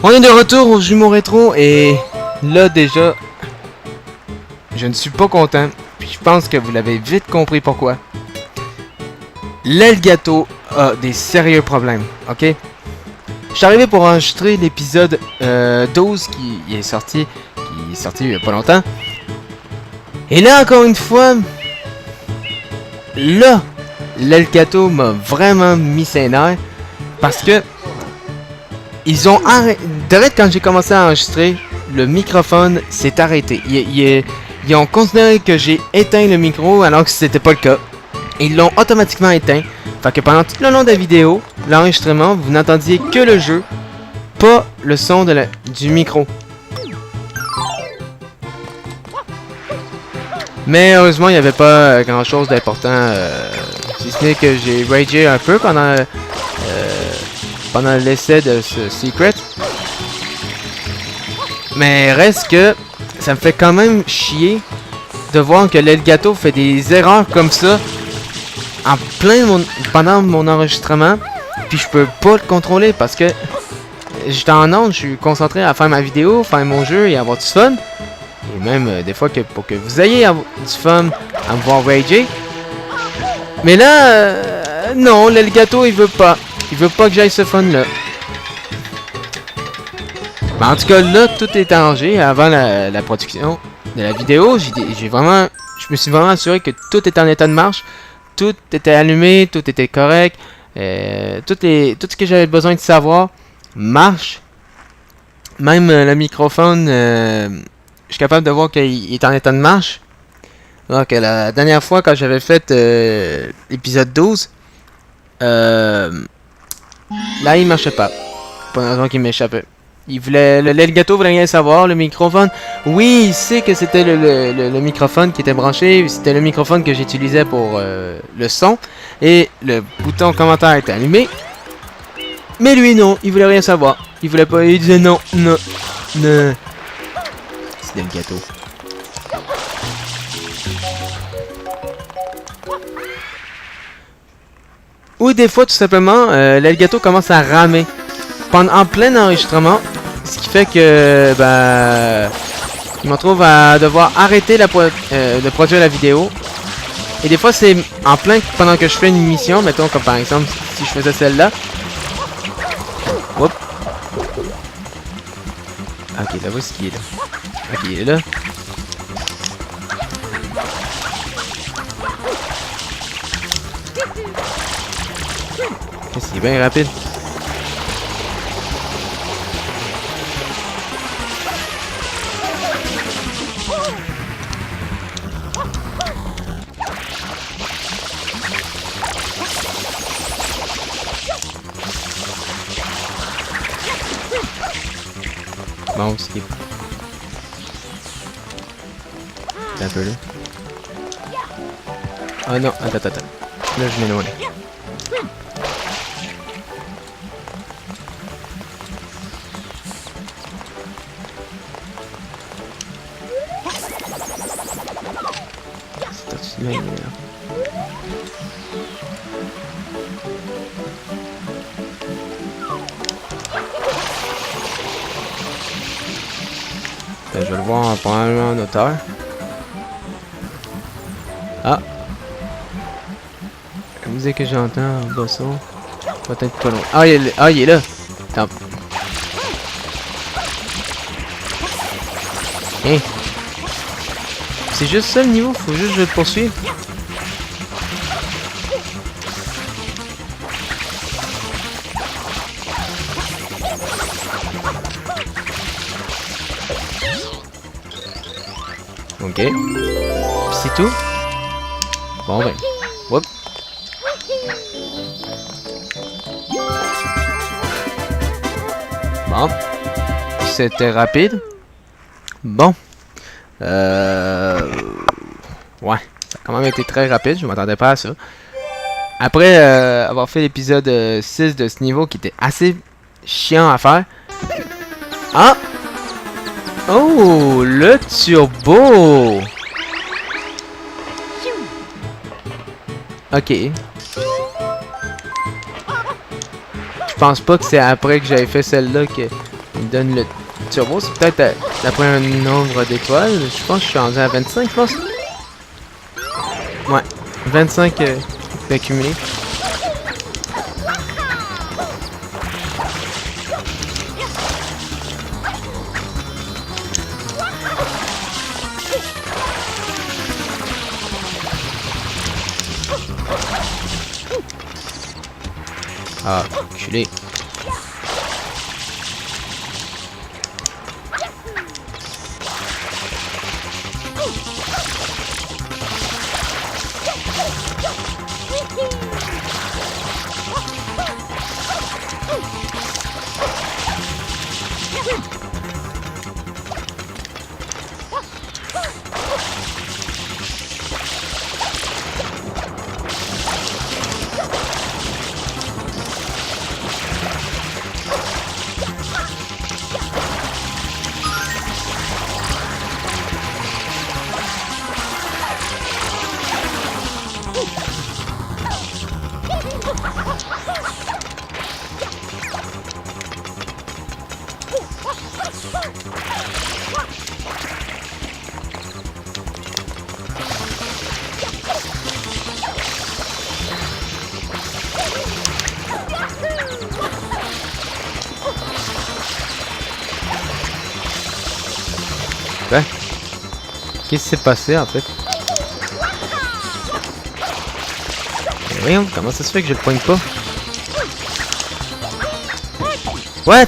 On est de retour au jumeau rétro et là déjà, je ne suis pas content. Puis je pense que vous l'avez vite compris pourquoi. L'Elgato a des sérieux problèmes, ok? Je suis arrivé pour enregistrer l'épisode 12 qui est sorti il y a pas longtemps. Et là encore une fois, là, l'Elgato m'a vraiment mis ses nerfs parce que ils ont arrêté. Direct quand j'ai commencé à enregistrer, le microphone s'est arrêté. Ils ont considéré que j'ai éteint le micro alors que c'était pas le cas. Ils l'ont automatiquement éteint. Fait que pendant tout le long de la vidéo, l'enregistrement, vous n'entendiez que le jeu, pas le son du micro. Mais heureusement, il n'y avait pas grand chose d'important. Si ce n'est que j'ai ragé un peu pendant l'essai de ce secret. Mais reste que ça me fait quand même chier de voir que l'Elgato fait des erreurs comme ça en pendant mon enregistrement, puis je peux pas le contrôler parce que j'étais en onde, je suis concentré à faire ma vidéo, faire mon jeu et avoir du fun. Et même des fois pour que vous ayez du fun à me voir rager. Mais là, non, l'Elgato il veut pas. Il veut pas que j'aille ce fun là. Mais en tout cas là, tout est arrangé avant la production de la vidéo. Je me suis vraiment assuré que tout était en état de marche. Tout était allumé, tout était correct. Tout ce que j'avais besoin de savoir marche. Même le microphone, je suis capable de voir qu'il est en état de marche. Donc la dernière fois quand j'avais fait l'épisode 12, là il marchait pas. Pas raison qu'il m'échappait. L'Elgato voulait rien savoir, le microphone. Oui, il sait que c'était le microphone qui était branché. C'était le microphone que j'utilisais pour le son. Et le bouton commentaire était allumé. Mais lui, non, il voulait rien savoir. Il voulait pas, il disait non. C'est l'Elgato. Ou des fois, tout simplement, l'Elgato commence à ramer. En plein enregistrement, ce qui fait que il me retrouve à devoir arrêter de produire la vidéo. Et des fois c'est en plein pendant que je fais une mission, mettons comme par exemple si je faisais celle-là. Oups. Ok, là voici qui est là. Ok, il est là. C'est bien rapide. Bon, skip. C'est un peu là. Ah non, attends. Là, je m'éloigne. C'est là. Je vais le voir probablement en hauteur. Ah! La musique que j'entends en bas ça. Peut-être pas loin. Ah, il est là! Attends. Hein? C'est juste ça le niveau, faut juste que je le poursuive. Ok. C'est tout? Bon ben. Whoop. Bon. C'était rapide. Bon. Ouais. Ça a quand même été très rapide. Je m'attendais pas à ça. Après avoir fait l'épisode 6 de ce niveau qui était assez chiant à faire. Ah! Oh, le turbo! Ok. Je pense pas que c'est après que j'avais fait celle-là que Il me donne le turbo. C'est peut-être d'après un nombre d'étoiles. Je pense que je suis rendu à 25, je pense. Ouais, 25 d'accumulé. Ah, enculé. Ben, qu'est-ce qui s'est passé en fait? Mais voyons, comment ça se fait que je le poigne pas? What?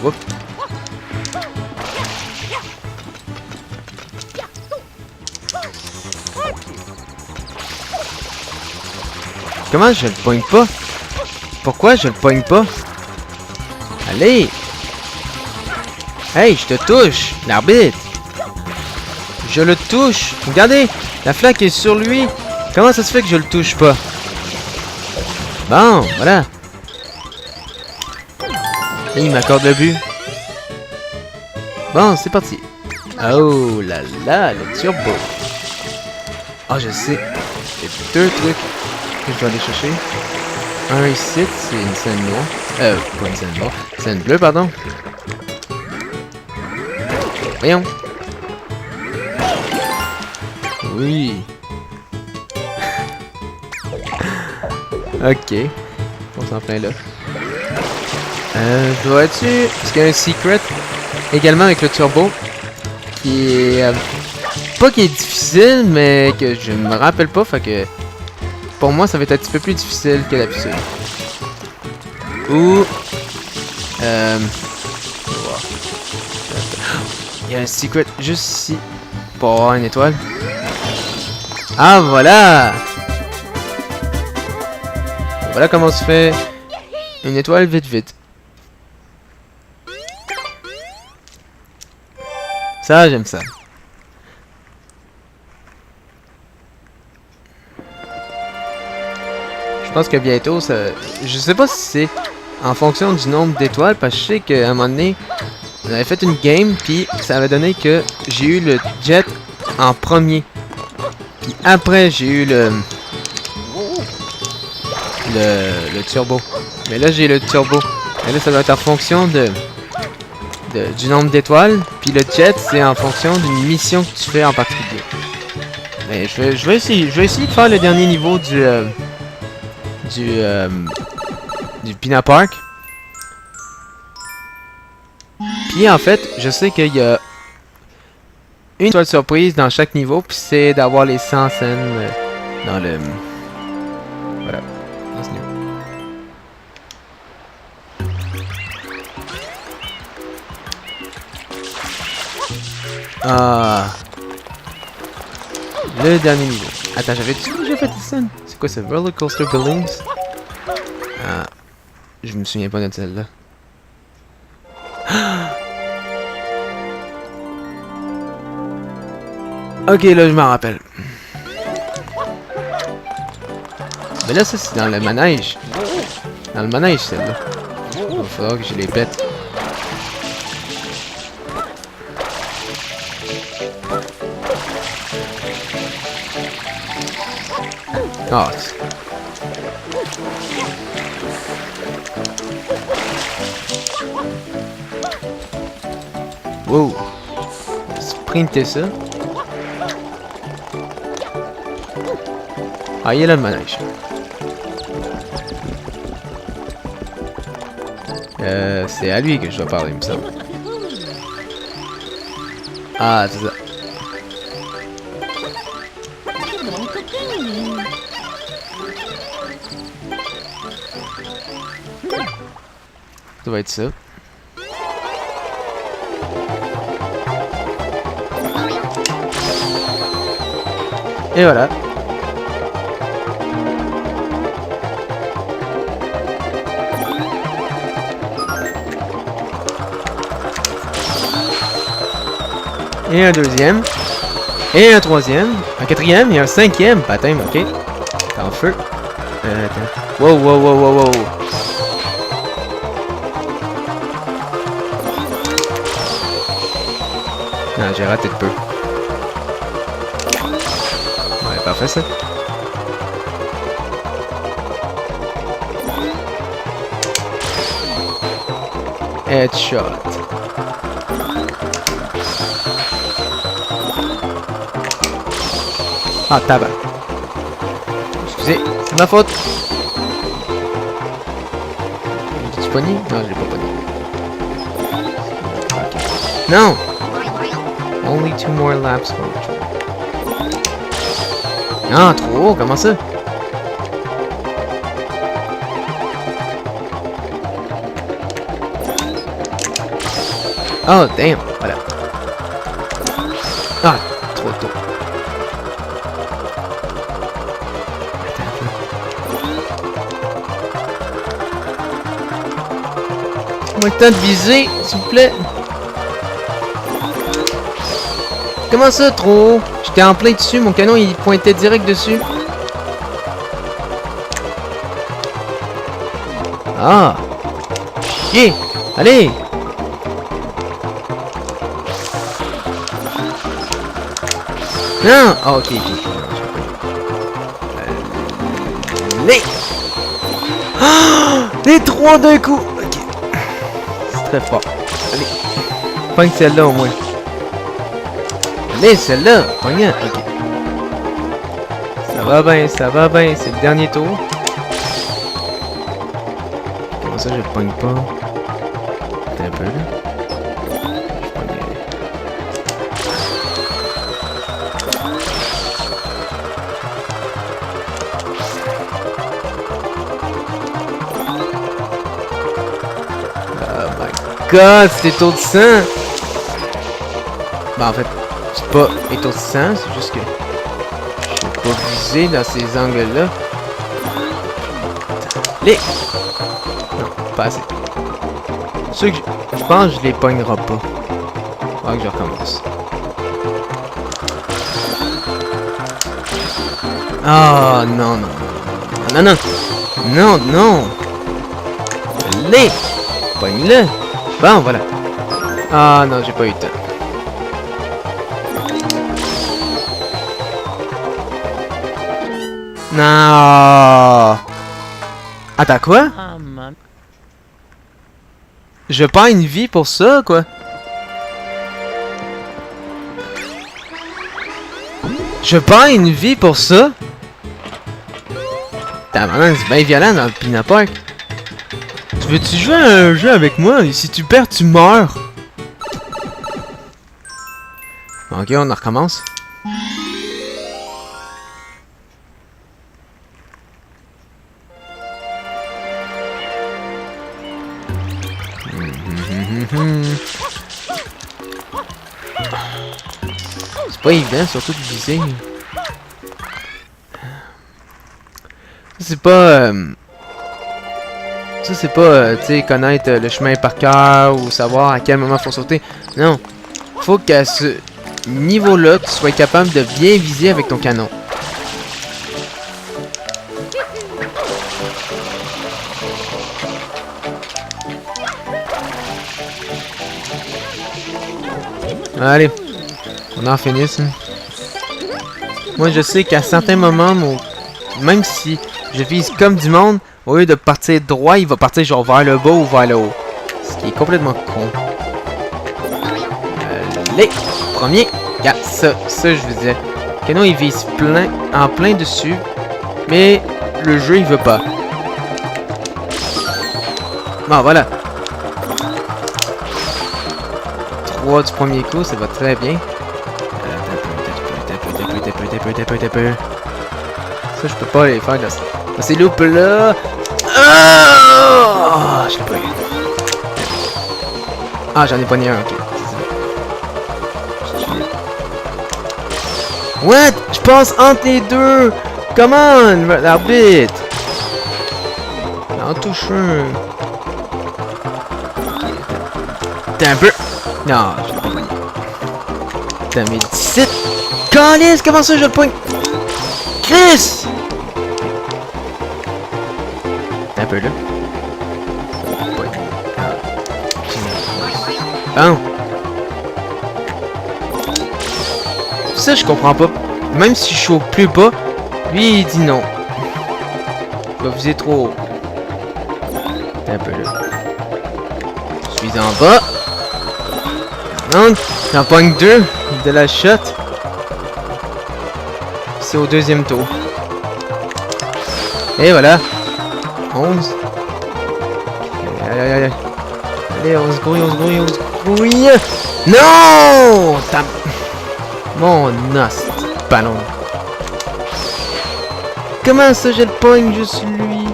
Whoop. Comment je le poigne pas? Pourquoi je le poigne pas? Allez! Hey, je te touche! L'arbitre! Je le touche! Regardez! La flaque est sur lui! Comment ça se fait que je le touche pas? Bon, voilà! Et il m'accorde le but. Bon, c'est parti. Oh là là, le turbo. Ah, je sais. Il y a deux trucs que je dois aller chercher. Un ici, c'est une scène noire. Pas une scène noire. Scène bleue, pardon. Voyons. Oui. Ok. On s'en plein là. Je dois être sûr. Parce qu'il y a un secret également avec le turbo. Qui est. Pas qui est difficile, mais que je me rappelle pas. Fait que. Pour moi, ça va être un petit peu plus difficile que d'habitude. Ou. On va voir. Il y a un secret juste ici. Pour avoir une étoile. Ah, voilà! Voilà comment on se fait une étoile vite vite. Ça, j'aime ça. Je pense que bientôt, ça... Je sais pas si c'est en fonction du nombre d'étoiles, parce que je sais qu'à un moment donné, on avait fait une game, puis ça avait donné que j'ai eu le jet en premier. Puis après, j'ai eu le turbo. Mais là, j'ai le turbo. Et là, ça doit être en fonction du nombre d'étoiles. Puis le jet, c'est en fonction d'une mission que tu fais en particulier. Mais je vais essayer de faire le dernier niveau du Pinna Park. Puis en fait, je sais qu'il y a une étoile surprise dans chaque niveau. Puis c'est d'avoir les 100 scènes dans le... Voilà, dans ce niveau. Ah, le dernier niveau. Attends, j'avais déjà fait des scènes. C'est quoi ça? Roller Coaster Buildings? Ah, je me souviens pas de celle-là. Ok, là je m'en rappelle. Mais là, ça c'est dans le manège. Dans le manège, celle-là. Il va falloir que je les pète. Ah. Wow. Sprinter ça. Ah, il est là le manège. C'est à lui que je dois parler, il me semble. Ah, c'est ça. Ça va être ça. Et voilà. Et un deuxième. Et un troisième. Un quatrième et un cinquième. Baptême, ok. T'es en feu. Attends. Wow, wow, wow, wow, wow. Non, j'ai raté de peu. Ouais, parfait ça. Headshot. Ah, tabac. Excusez, c'est ma faute. J'ai-tu pogné? Non, je l'ai pas pogné. Okay. Non! Only 2 more laps. Non, trop haut, comment ça? Oh, damn, voilà. Ah, trop tôt. Moi, le temps de viser, s'il vous plaît. Comment ça, trop haut? J'étais en plein dessus, mon canon il pointait direct dessus. Ah! Chier! Allez! Non! Ah, ok, ok. Allez! Ah! Les trois d'un coup! Ok. C'est très fort. Allez. Pogne celle-là au moins. Allez, celle-là! Pogne, ok. Ça va bien, c'est le dernier tour. Comment ça, je le pogne pas? Attends un peu, là. Oh my god, c'est étourdissant! Bah en fait, c'est pas étourdissant, c'est juste que je suis pas visé dans ces angles-là. Les! Non, pas assez. Ceux que je pense que je les pognerai pas. Faudra que je recommence. Ah oh, non, non, non, non, non, non, non! Les! Pogne-le! Bon, voilà. Ah non, j'ai pas eu le temps. Non! Attends, quoi? Je perds une vie pour ça, quoi? Je perds une vie pour ça? T'as vraiment, c'est bien violent dans le Pinot Park. Veux-tu jouer à un jeu avec moi? Et si tu perds, tu meurs. Ok, on en recommence. C'est pas évident, surtout de viser. C'est pas... Ça, c'est pas, tu sais, connaître le chemin par cœur ou savoir à quel moment faut sauter. Non. Faut qu'à ce niveau-là, tu sois capable de bien viser avec ton canon. Allez. On en finisse. Hein. Moi, je sais qu'à certains moments, même si je vise comme du monde, au lieu de partir droit, il va partir genre vers le bas ou vers le haut. Ce qui est complètement con. Allez, premier. Regarde, ça je vous disais. Canon il vise en plein dessus, mais le jeu il veut pas. Bon, voilà. 3 du premier coup, ça va très bien. Un peu. Ça, je peux pas les faire là. Ces loops là. Ah! Je l'ai pas eu. Ah, j'en ai pas ni un, ok. What? Je passe entre les deux! Come on, l'arbitre! En touche un. T'es un peu. Non, je l'ai pas pogné. T'as mis 17. Calice, comment ça je le pogne? Chris! T'es un peu là. Bon. Ça, je comprends pas. Même si je suis au plus bas, lui, il dit non. Il va viser trop haut. T'es un peu là. Je suis en bas. Non, j'en pogne 2 de la shot. C'est au deuxième tour. Et voilà. 11. Allez, on se grouille. Non! Mon os, ballon. Comment ça, je le pogne juste lui?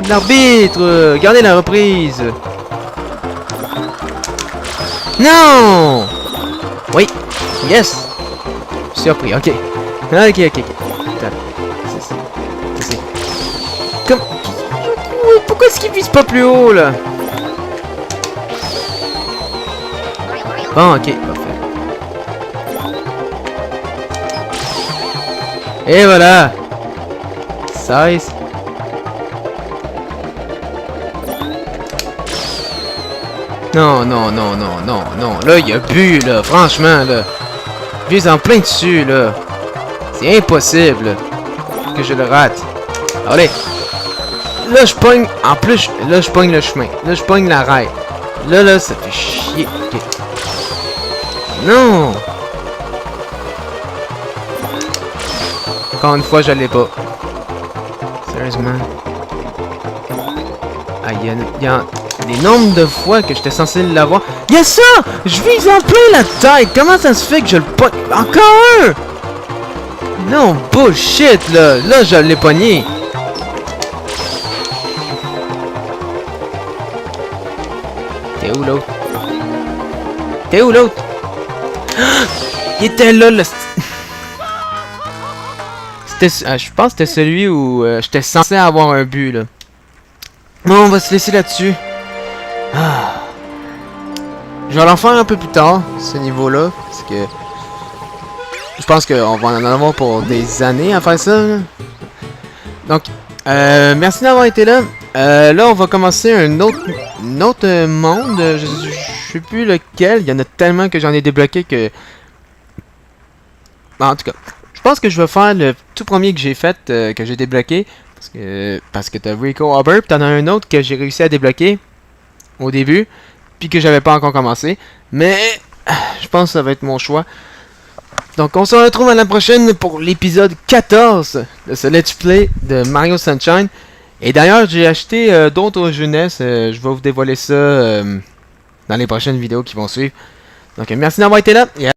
L'arbitre! Gardez la reprise! Non! Oui! Yes! Surpris, ok. Ok. C'est. Comme. Pourquoi est-ce qu'il vise pas plus haut là? Bon, ok, parfait. Et voilà! 16. Non. Là, il y a but, là. Franchement, là. Vise en plein dessus, là. C'est impossible que je le rate. Allez. Là, je pogne. En plus, là, je pogne le chemin. Là, je pogne la rail. Là, ça fait chier. Okay. Non. Encore une fois, je l'ai pas. Sérieusement. Ah, il y a des nombres de fois que j'étais censé l'avoir. Y'a ça! Je vise en plein la tête! Comment ça se fait que je le pogne? Encore un! Non, bullshit, là! Là, je l'ai pogné! T'es où, l'autre? Il était là, le... C'était... je pense que c'était celui où j'étais censé avoir un but, là. Bon, on va se laisser là-dessus. Ah. Je vais l'en faire un peu plus tard, ce niveau-là, parce que je pense qu'on va en avoir pour des années à faire ça. Là. Donc, merci d'avoir été là. Là, on va commencer un autre monde. Je sais plus lequel. Il y en a tellement que j'en ai débloqué que... Bon, en tout cas, je pense que je vais faire le tout premier que j'ai fait, que j'ai débloqué. Parce que t'as Rico Harbor, pis t'en as un autre que j'ai réussi à débloquer au début, puis que j'avais pas encore commencé. Mais je pense que ça va être mon choix. Donc on se retrouve à la prochaine pour l'épisode 14 de ce Let's Play de Mario Sunshine. Et d'ailleurs, j'ai acheté d'autres jeunesses. Je vais vous dévoiler ça dans les prochaines vidéos qui vont suivre. Donc merci d'avoir été là. Et